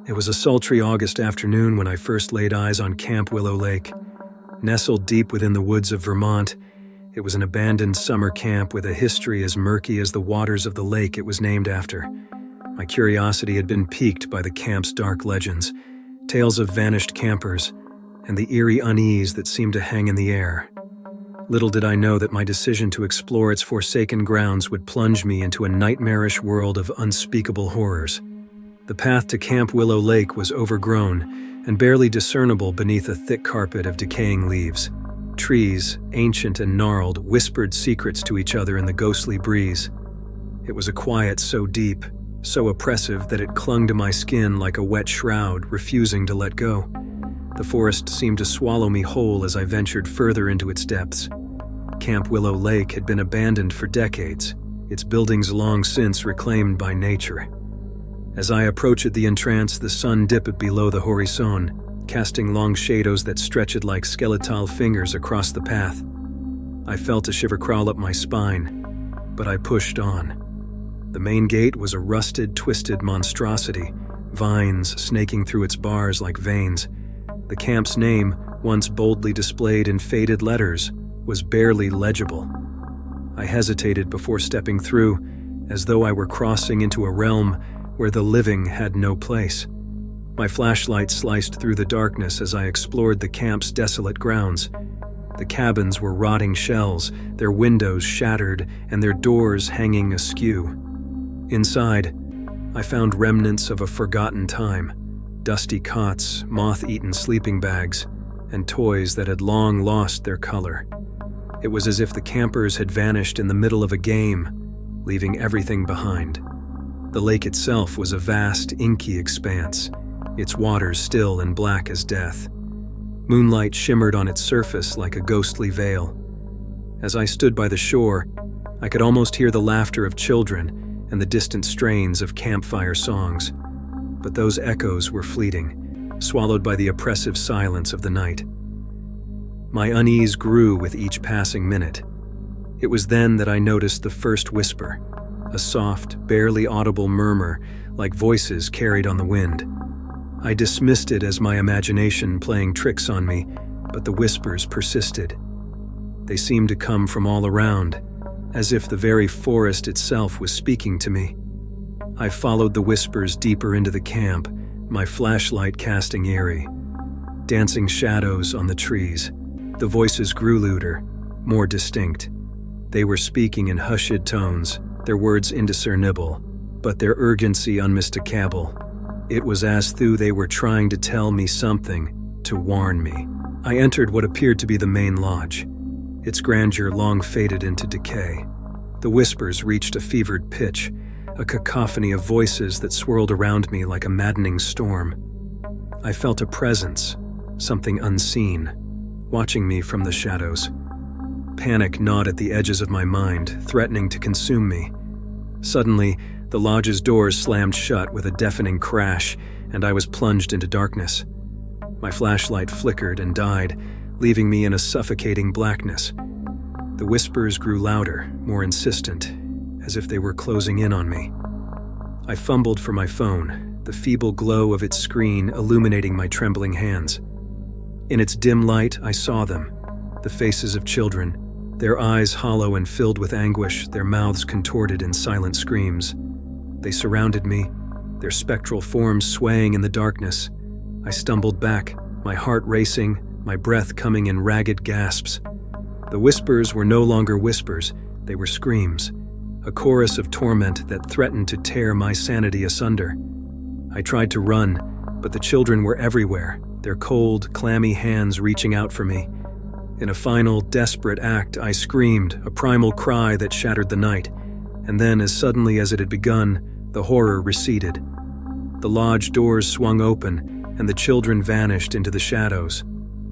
It was a sultry August afternoon when I first laid eyes on Camp Willow Lake. Nestled deep within the woods of Vermont, it was an abandoned summer camp with a history as murky as the waters of the lake it was named after. My curiosity had been piqued by the camp's dark legends, tales of vanished campers, and the eerie unease that seemed to hang in the air. Little did I know that my decision to explore its forsaken grounds would plunge me into a nightmarish world of unspeakable horrors. The path to Camp Willow Lake was overgrown and barely discernible beneath a thick carpet of decaying leaves. Trees, ancient and gnarled, whispered secrets to each other in the ghostly breeze. It was a quiet so deep, so oppressive that it clung to my skin like a wet shroud, refusing to let go. The forest seemed to swallow me whole as I ventured further into its depths. Camp Willow Lake had been abandoned for decades, its buildings long since reclaimed by nature. As I approached the entrance, the sun dipped below the horizon, casting long shadows that stretched like skeletal fingers across the path. I felt a shiver crawl up my spine, but I pushed on. The main gate was a rusted, twisted monstrosity, vines snaking through its bars like veins. The camp's name, once boldly displayed in faded letters, was barely legible. I hesitated before stepping through, as though I were crossing into a realm where the living had no place. My flashlight sliced through the darkness as I explored the camp's desolate grounds. The cabins were rotting shells, their windows shattered and their doors hanging askew. Inside, I found remnants of a forgotten time, dusty cots, moth-eaten sleeping bags, and toys that had long lost their color. It was as if the campers had vanished in the middle of a game, leaving everything behind. The lake itself was a vast, inky expanse, its waters still and black as death. Moonlight shimmered on its surface like a ghostly veil. As I stood by the shore, I could almost hear the laughter of children and the distant strains of campfire songs. But those echoes were fleeting, swallowed by the oppressive silence of the night. My unease grew with each passing minute. It was then that I noticed the first whisper, a soft, barely audible murmur like voices carried on the wind. I dismissed it as my imagination playing tricks on me, but the whispers persisted. They seemed to come from all around, as if the very forest itself was speaking to me. I followed the whispers deeper into the camp, my flashlight casting eerie, dancing shadows on the trees. The voices grew louder, more distinct. They were speaking in hushed tones, their words indiscernible, but their urgency unmistakable. It was as though they were trying to tell me something, to warn me. I entered what appeared to be the main lodge. Its grandeur long faded into decay. The whispers reached a fevered pitch, a cacophony of voices that swirled around me like a maddening storm. I felt a presence, something unseen, watching me from the shadows. Panic gnawed at the edges of my mind, threatening to consume me. Suddenly, the lodge's doors slammed shut with a deafening crash, and I was plunged into darkness. My flashlight flickered and died, leaving me in a suffocating blackness. The whispers grew louder, more insistent, as if they were closing in on me. I fumbled for my phone, the feeble glow of its screen illuminating my trembling hands. In its dim light, I saw them, the faces of children, their eyes hollow and filled with anguish, their mouths contorted in silent screams. They surrounded me, their spectral forms swaying in the darkness. I stumbled back, my heart racing, my breath coming in ragged gasps. The whispers were no longer whispers, they were screams, a chorus of torment that threatened to tear my sanity asunder. I tried to run, but the children were everywhere, their cold, clammy hands reaching out for me. In a final, desperate act, I screamed, a primal cry that shattered the night, and then, as suddenly as it had begun, the horror receded. The lodge doors swung open, and the children vanished into the shadows.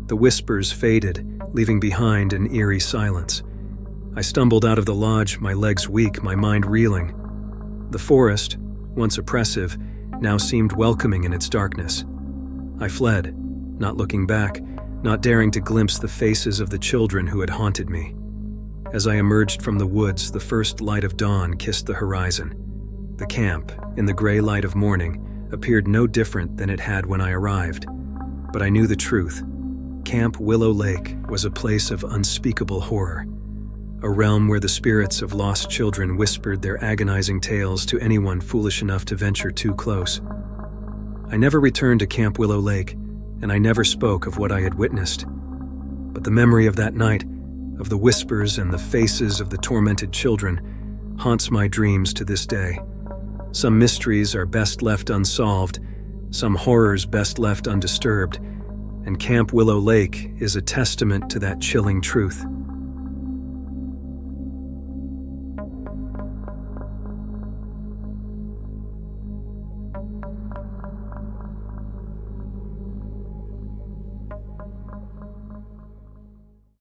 The whispers faded, leaving behind an eerie silence. I stumbled out of the lodge, my legs weak, my mind reeling. The forest, once oppressive, now seemed welcoming in its darkness. I fled, not looking back, not daring to glimpse the faces of the children who had haunted me. As I emerged from the woods, the first light of dawn kissed the horizon. The camp, in the gray light of morning, appeared no different than it had when I arrived. But I knew the truth. Camp Willow Lake was a place of unspeakable horror, a realm where the spirits of lost children whispered their agonizing tales to anyone foolish enough to venture too close. I never returned to Camp Willow Lake, and I never spoke of what I had witnessed. But the memory of that night, of the whispers and the faces of the tormented children, haunts my dreams to this day. Some mysteries are best left unsolved, some horrors best left undisturbed, and Camp Willow Lake is a testament to that chilling truth.